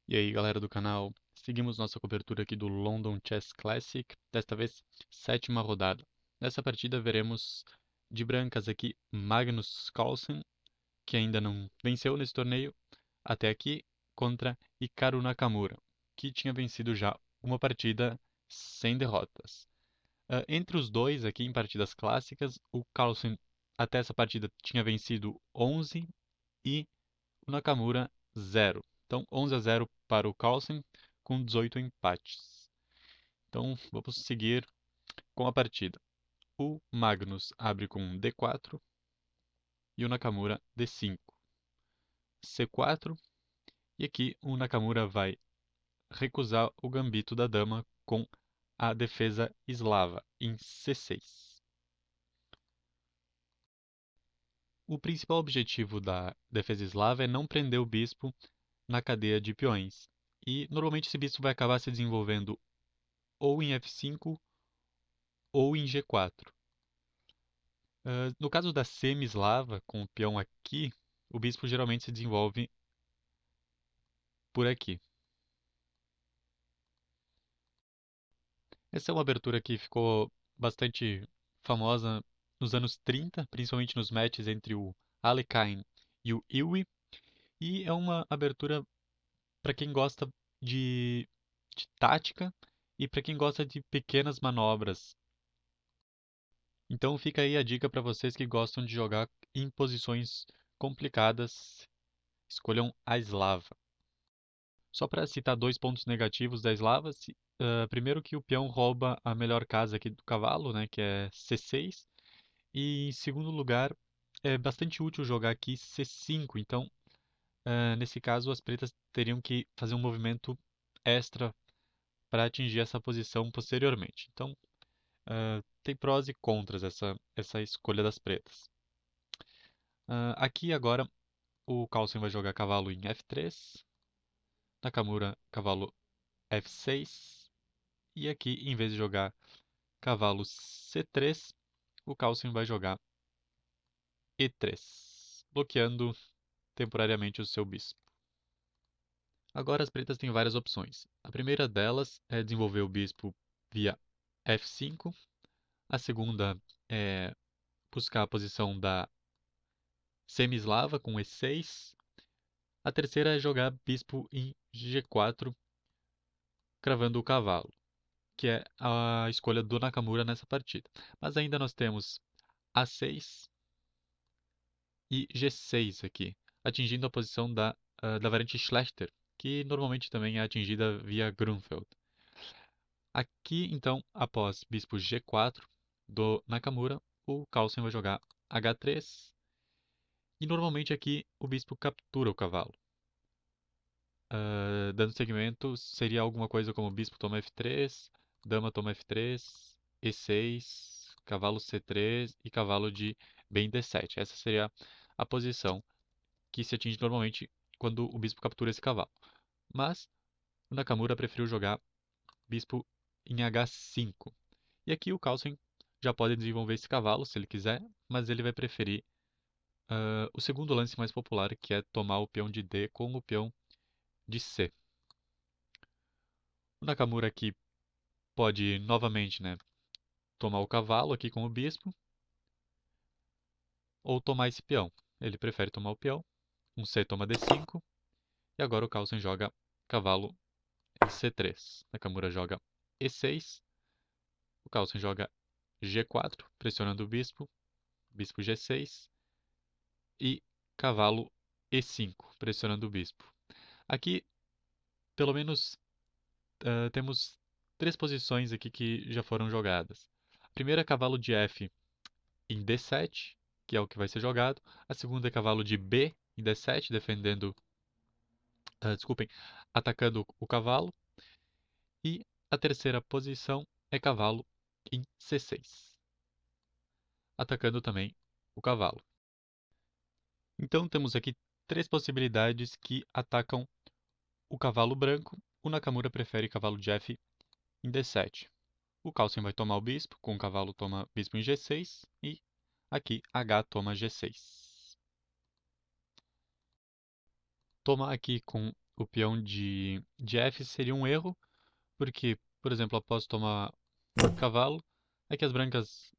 E aí, galera do canal, seguimos nossa cobertura aqui do London Chess Classic, desta vez sétima rodada. Nessa partida veremos de brancas aqui Magnus Carlsen, que ainda não venceu nesse torneio até aqui, contra Hikaru Nakamura, que tinha vencido já uma partida sem derrotas. Entre os dois aqui em partidas clássicas, o Carlsen até essa partida tinha vencido 11 e o Nakamura 0. Então 11-0 para o Carlsen com 18 empates. Então vamos seguir com a partida. O Magnus abre com D4 e o Nakamura D5. C4 e aqui o Nakamura vai recusar o gambito da dama com a defesa eslava em C6. O principal objetivo da defesa eslava é não prender o bispo na cadeia de peões. E normalmente esse bispo vai acabar se desenvolvendo ou em F5 ou em G4. No caso da semi-eslava, com o peão aqui, o bispo geralmente se desenvolve por aqui. Essa é uma abertura que ficou bastante famosa nos anos 30, principalmente nos matches entre o Alekhine e o Iwi, e é uma abertura para quem gosta de, de tática e para quem gosta de pequenas manobras. Então fica aí a dica para vocês que gostam de jogar em posições complicadas, escolham a eslava. Só para citar dois pontos negativos da eslava, primeiro que o peão rouba a melhor casa aqui do cavalo, né, que é C6, e em segundo lugar, é bastante útil jogar aqui C5, então nesse caso as pretas teriam que fazer um movimento extra para atingir essa posição posteriormente. Então tem prós e contras essa escolha das pretas. Aqui agora o Carlsen vai jogar cavalo em F3, Nakamura cavalo F6, e aqui em vez de jogar cavalo C3, o Carlsen vai jogar E3, bloqueando temporariamente o seu bispo. Agora as pretas têm várias opções. A primeira delas é desenvolver o bispo via F5, a segunda é buscar a posição da semi-eslava com E6, a terceira é jogar bispo em G4, cravando o cavalo, que é a escolha do Nakamura nessa partida. Mas ainda nós temos A6 e G6 aqui, atingindo a posição da variante Schlechter, que normalmente também é atingida via Grunfeld. Aqui, então, após bispo G4 do Nakamura, o Carlsen vai jogar H3 e normalmente aqui o bispo captura o cavalo. Dando seguimento, seria alguma coisa como bispo toma F3, dama toma F3, E6, cavalo C3 e cavalo de bem D7. Essa seria a posição que se atinge normalmente quando o bispo captura esse cavalo. Mas o Nakamura preferiu jogar bispo em H5. E aqui o Carlsen já pode desenvolver esse cavalo se ele quiser, mas ele vai preferir o segundo lance mais popular, que é tomar o peão de D com o peão de C. O Nakamura aqui pode novamente, né, tomar o cavalo aqui com o bispo ou tomar esse peão. Ele prefere tomar o peão. Um C toma D5 e agora o Carlsen joga cavalo em C3. Nakamura joga E6. O Carlsen joga G4, pressionando o bispo. Bispo G6 e cavalo E5, pressionando o bispo. Aqui, pelo menos, temos três posições aqui que já foram jogadas. A primeira é cavalo de F em D7, que é o que vai ser jogado. A segunda é cavalo de B em D7, defendendo, desculpem, atacando o cavalo. E a terceira posição é cavalo em C6, atacando também o cavalo. Então temos aqui três possibilidades que atacam o cavalo branco. O Nakamura prefere cavalo de F em D7. O Carlsen vai tomar o bispo, com o cavalo toma bispo em G6 e aqui H toma G6. Toma aqui com o peão de F seria um erro, porque, por exemplo, após tomar cavalo, é que as brancas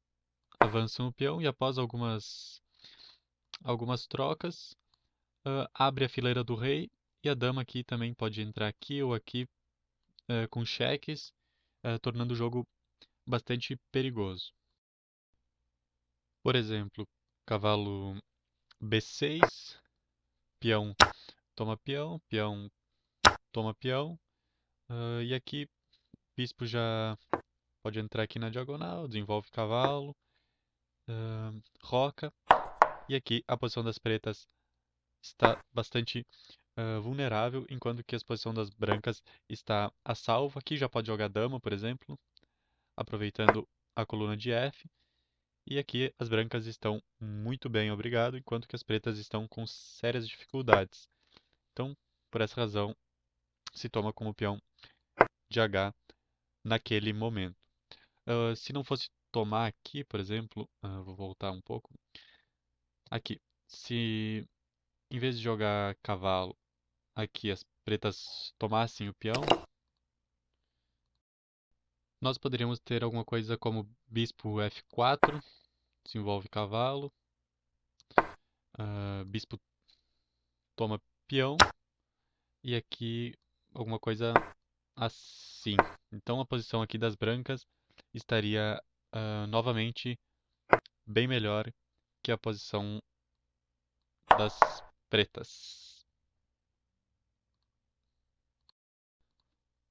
avançam o peão e após algumas trocas, abre a fileira do rei e a dama aqui também pode entrar aqui ou aqui com cheques, tornando o jogo bastante perigoso. Por exemplo, cavalo B6, peão toma peão, peão toma peão, e aqui bispo já pode entrar aqui na diagonal, desenvolve cavalo, roca, e aqui a posição das pretas está bastante vulnerável, enquanto que a posição das brancas está a salvo. Aqui já pode jogar dama, por exemplo, aproveitando a coluna de F. E aqui as brancas estão muito bem, obrigado, enquanto que as pretas estão com sérias dificuldades. Então, por essa razão, se toma como peão de H naquele momento. Se não fosse tomar aqui, por exemplo, vou voltar um pouco. Aqui, se em vez de jogar cavalo, aqui as pretas tomassem o peão, nós poderíamos ter alguma coisa como bispo F4, desenvolve cavalo, bispo toma peão, e aqui alguma coisa assim. Então a posição aqui das brancas estaria novamente bem melhor que a posição das pretas.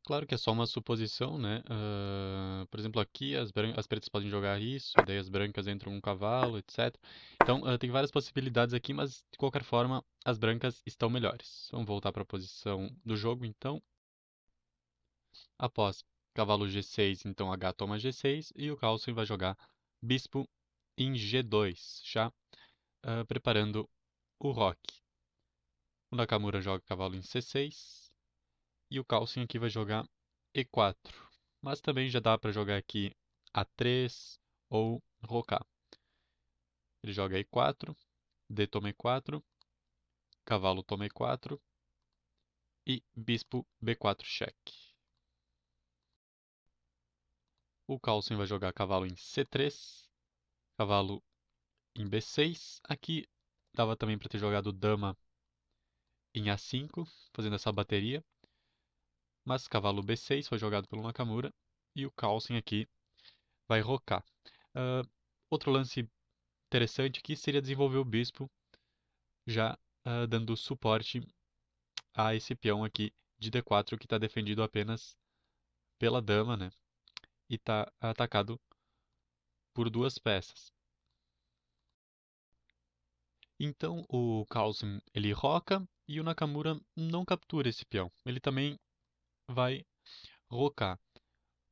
Claro que é só uma suposição, né? Por exemplo, aqui as pretas podem jogar isso, daí as brancas entram um cavalo, etc. Então, tem várias possibilidades aqui, mas de qualquer forma, as brancas estão melhores. Vamos voltar para a posição do jogo, então. Após cavalo G6, então H toma G6 e o Carlsen vai jogar bispo em G2, já preparando o roque. O Nakamura joga cavalo em C6 e o Carlsen aqui vai jogar E4. Mas também já dá para jogar aqui A3 ou rocar. Ele joga E4, D toma E4, cavalo toma E4 e bispo B4 cheque. O Carlsen vai jogar cavalo em C3, cavalo em B6. Aqui dava também para ter jogado dama em A5, fazendo essa bateria. Mas cavalo B6 foi jogado pelo Nakamura e o Carlsen aqui vai rocar. Uh, Outro lance interessante aqui seria desenvolver o bispo, já dando suporte a esse peão aqui de D4 que está defendido apenas pela dama, né? E está atacado por duas peças. Então o Carlsen ele roca e o Nakamura não captura esse peão. Ele também vai rocar.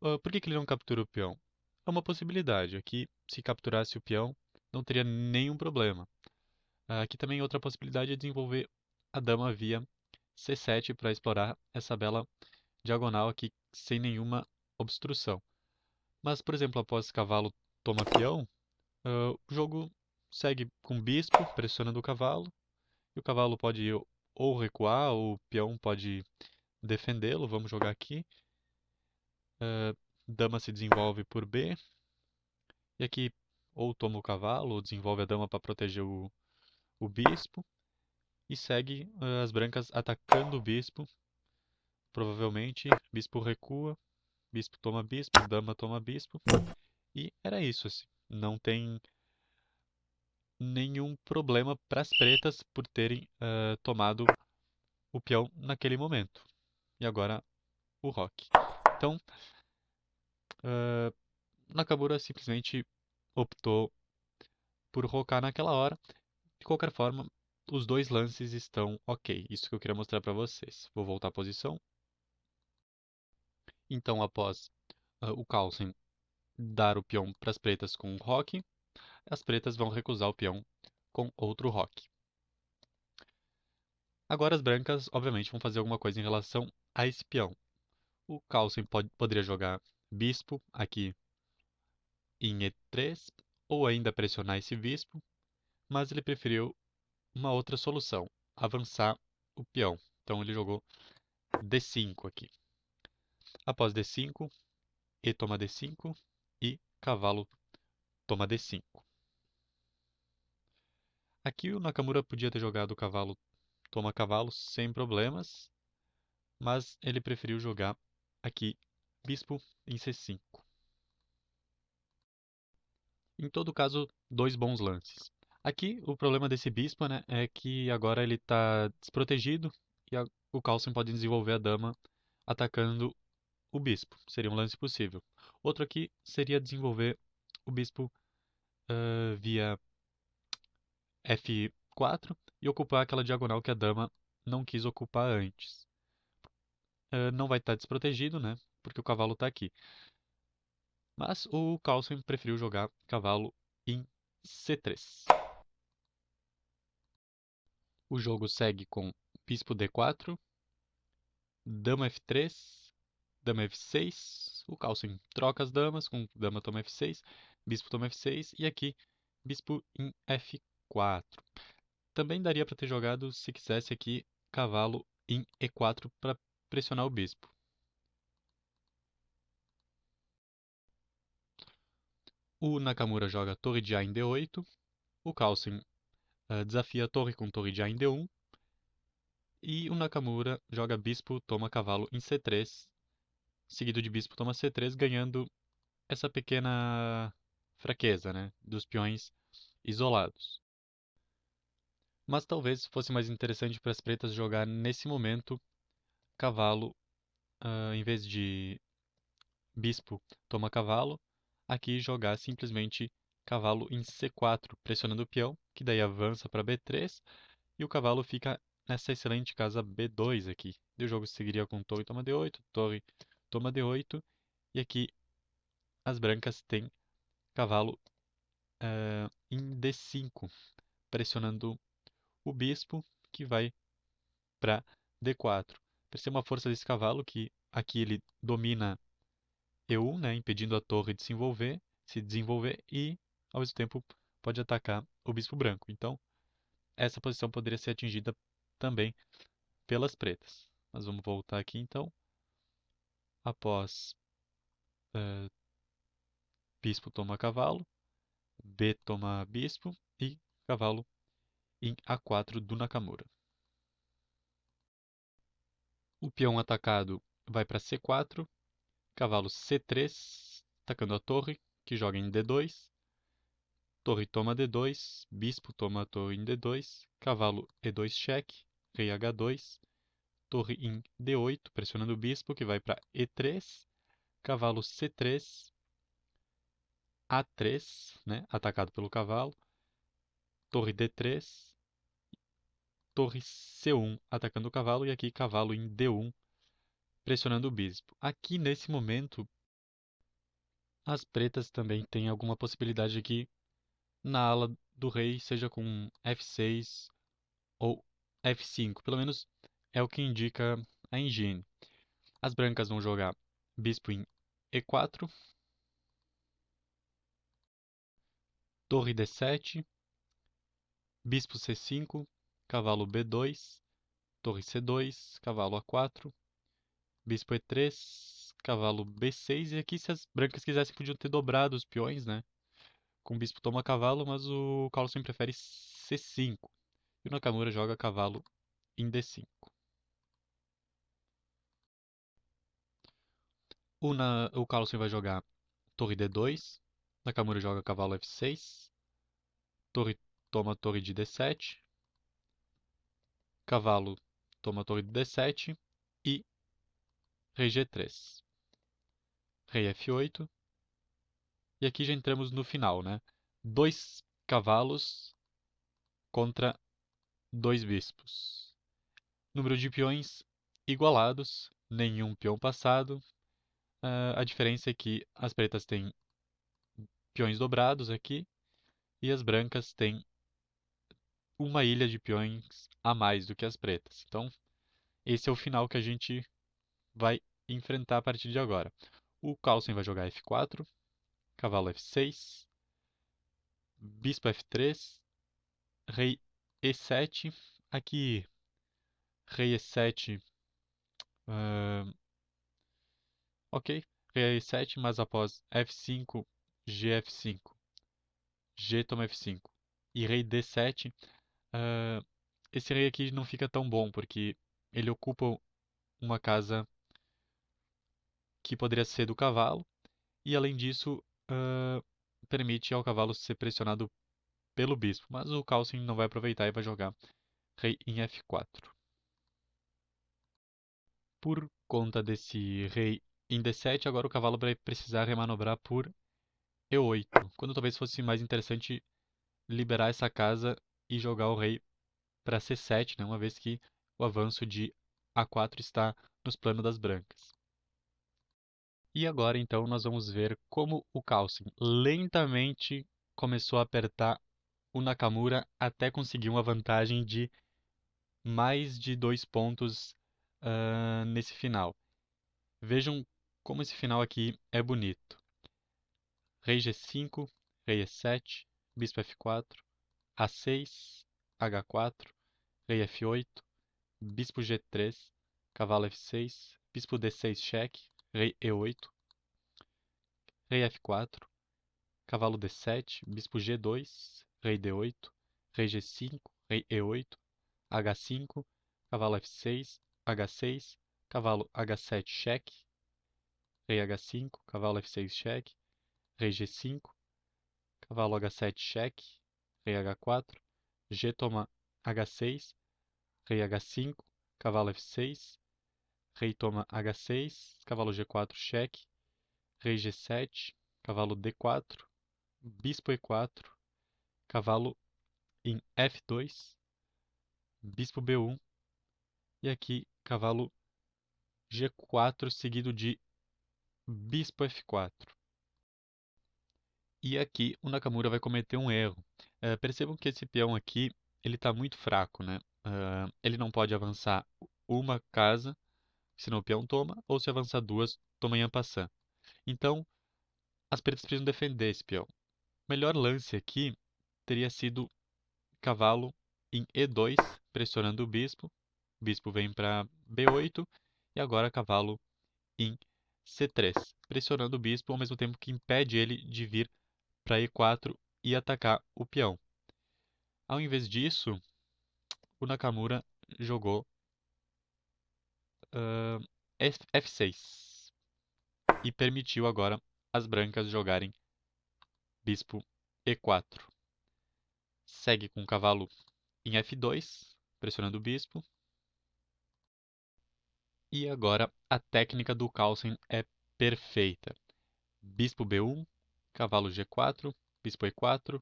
Por que ele não captura o peão? É uma possibilidade. Aqui, se capturasse o peão, não teria nenhum problema. Aqui também outra possibilidade é desenvolver a dama via C7 para explorar essa bela diagonal aqui sem nenhuma obstrução. Mas, por exemplo, após cavalo toma peão, o jogo segue com bispo pressionando o cavalo. E o cavalo pode ou recuar, ou o peão pode defendê-lo. Vamos jogar aqui. Dama se desenvolve por B. E aqui ou toma o cavalo, ou desenvolve a dama para proteger o bispo. E segue as brancas atacando o bispo. Provavelmente, bispo recua, bispo toma bispo, dama toma bispo. E era isso, assim. Não tem nenhum problema para as pretas por terem tomado o peão naquele momento. E agora o roque. Então, Nakamura simplesmente optou por rocar naquela hora. De qualquer forma, os dois lances estão ok. Isso que eu queria mostrar para vocês. Vou voltar à posição. Então, após o Carlsen dar o peão para as pretas com o roque, as pretas vão recusar o peão com outro roque. Agora as brancas, obviamente, vão fazer alguma coisa em relação a esse peão. O Carlsen poderia jogar bispo aqui em E3, ou ainda pressionar esse bispo, mas ele preferiu uma outra solução, avançar o peão. Então ele jogou D5 aqui. Após D5, E toma D5 e cavalo toma D5. Aqui o Nakamura podia ter jogado cavalo toma cavalo sem problemas, mas ele preferiu jogar aqui bispo em C5. Em todo caso, dois bons lances. Aqui, o problema desse bispo, né, é que agora ele está desprotegido e o Carlsen pode desenvolver a dama atacando o bispo. Seria um lance possível. Outro aqui seria desenvolver o bispo via F4 e ocupar aquela diagonal que a dama não quis ocupar antes. Não vai estar desprotegido, né, porque o cavalo está aqui. Mas o Carlsen preferiu jogar cavalo em C3. O jogo segue com bispo D4, dama F3, dama F6. O Carlsen troca as damas, com dama toma F6, bispo toma F6 e aqui bispo em F4. Também daria para ter jogado, se quisesse aqui, cavalo em E4 para pressionar o bispo. O Nakamura joga torre de A em D8, o Carlsen desafia a torre com torre de A em D1, e o Nakamura joga bispo toma cavalo em C3, seguido de bispo toma C3, ganhando essa pequena fraqueza, né, dos peões isolados. Mas talvez fosse mais interessante para as pretas jogar nesse momento cavalo, em vez de bispo toma cavalo, aqui jogar simplesmente cavalo em C4, pressionando o peão, que daí avança para B3 e o cavalo fica nessa excelente casa B2 aqui. E o jogo seguiria com torre toma D8, torre toma D8 e aqui as brancas têm cavalo em D5, pressionando o bispo, que vai para D4. Perceba a força desse cavalo, que aqui ele domina E1, né, impedindo a torre de se desenvolver e, ao mesmo tempo, pode atacar o bispo branco. Então, essa posição poderia ser atingida também pelas pretas. Nós vamos voltar aqui, então. Após bispo toma cavalo, B toma bispo e cavalo em A4 do Nakamura. O peão atacado vai para C4, cavalo C3, atacando a torre, que joga em D2, torre toma D2, bispo toma a torre em D2, cavalo E2 cheque, rei H2, torre em D8, pressionando o bispo, que vai para E3, cavalo C3, A3, né, atacado pelo cavalo, torre D3, torre C1, atacando o cavalo, e aqui cavalo em D1, pressionando o bispo. Aqui, nesse momento, as pretas também têm alguma possibilidade aqui na ala do rei, seja com F6 ou F5. Pelo menos é o que indica a engine. As brancas vão jogar bispo em E4, torre D7, bispo C5, cavalo B2, torre C2, cavalo A4, bispo E3, cavalo B6. E aqui, se as brancas quisessem, podiam ter dobrado os peões, né? Com o bispo toma cavalo, mas o Carlsen prefere C5. E o Nakamura joga cavalo em D5. O Carlsen vai jogar torre D2, Nakamura joga cavalo F6, torre toma torre de D7, cavalo toma torre de D7 e rei G3, rei F8. E aqui já entramos no final, né? Dois cavalos contra dois bispos. Número de peões igualados, nenhum peão passado. A diferença é que as pretas têm peões dobrados aqui e as brancas têm uma ilha de peões a mais do que as pretas. Então, esse é o final que a gente vai enfrentar a partir de agora. O Carlsen vai jogar F4, cavalo F6, bispo F3, rei E7. Aqui Rei E7. Ok. Rei E7, mas após F5, GF5. G toma F5. E rei D7. ah, Esse rei aqui não fica tão bom, porque ele ocupa uma casa que poderia ser do cavalo. E além disso, permite ao cavalo ser pressionado pelo bispo. Mas o Carlsen não vai aproveitar e vai jogar rei em F4. Por conta desse rei em D7, agora o cavalo vai precisar remanobrar por E8. Quando talvez fosse mais interessante liberar essa casa e jogar o rei para C7, né, uma vez que o avanço de A4 está nos planos das brancas. E agora então nós vamos ver como o Carlsen lentamente começou a apertar o Nakamura até conseguir uma vantagem de mais de 2 pontos nesse final. Vejam como esse final aqui é bonito. Rei G5, rei E7, bispo F4, A6, H4, rei F8, bispo G3, cavalo F6, bispo D6 cheque, rei E8, rei F4, cavalo D7, bispo G2, rei D8, rei G5, rei E8, H5, cavalo F6, H6, cavalo H7 cheque, rei H5, cavalo F6 cheque, rei G5, cavalo H7 cheque, rei H4, G toma H6, rei H5, cavalo F6, rei toma H6, cavalo G4 cheque, rei G7, cavalo D4, bispo E4, cavalo em F2, bispo B1 e aqui cavalo G4 seguido de bispo F4. E aqui o Nakamura vai cometer um erro. Percebam que esse peão aqui ele está muito fraco, né? Ele não pode avançar uma casa, senão o peão toma, ou se avançar duas, toma em en passant. Então, as pretas precisam defender esse peão. O melhor lance aqui teria sido cavalo em E2, pressionando o bispo. O bispo vem para B8 e agora cavalo em C3, pressionando o bispo ao mesmo tempo que impede ele de vir para E4 e atacar o peão. Ao invés disso, o Nakamura jogou F6 e permitiu agora as brancas jogarem bispo E4. Segue com o cavalo em F2, pressionando o bispo. E agora a técnica do Carlsen é perfeita. Bispo B1, cavalo G4, bispo E4,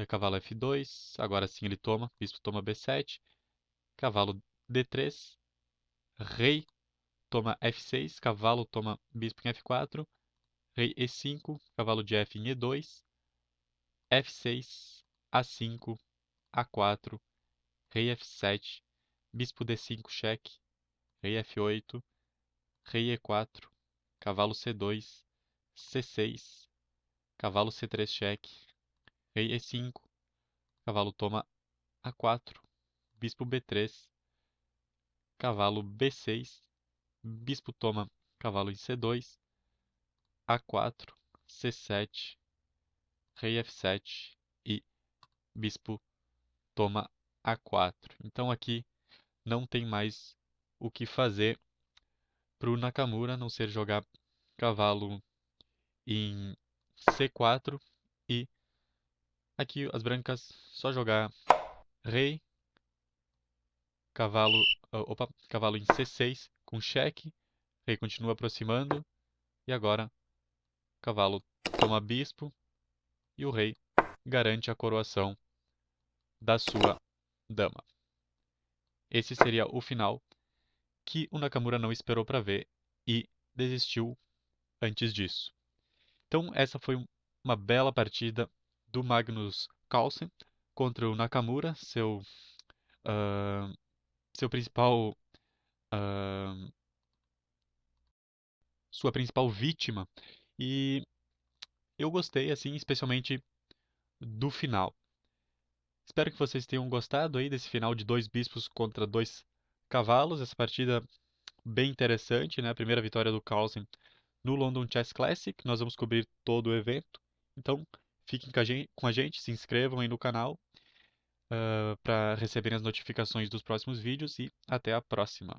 cavalo F2, agora sim ele toma, bispo toma B7, cavalo D3, rei toma F6, cavalo toma bispo em F4, rei E5, cavalo de F em E2, F6, A5, A4, rei F7, bispo D5 cheque, rei F8, rei E4, cavalo C2, C6, cavalo C3 cheque, rei E5, cavalo toma A4, bispo B3, cavalo B6, bispo toma cavalo em C2, A4, C7, rei F7 e bispo toma A4. Então aqui não tem mais o que fazer para o Nakamura, a não ser jogar cavalo em C4 e aqui as brancas só jogar rei, cavalo em C6 com cheque, rei continua aproximando e agora cavalo toma bispo e o rei garante a coroação da sua dama. Esse seria o final que o Nakamura não esperou para ver e desistiu antes disso. Então essa foi uma bela partida do Magnus Carlsen contra o Nakamura, ah, seu principal ah, sua principal vítima. E eu gostei, assim, especialmente do final. Espero que vocês tenham gostado aí desse final de dois bispos contra dois cavalos. Essa partida bem interessante, né? A primeira vitória do Carlsen no London Chess Classic. Nós vamos cobrir todo o evento. Então, fiquem com a gente, se inscrevam aí no canal para receberem as notificações dos próximos vídeos e até a próxima.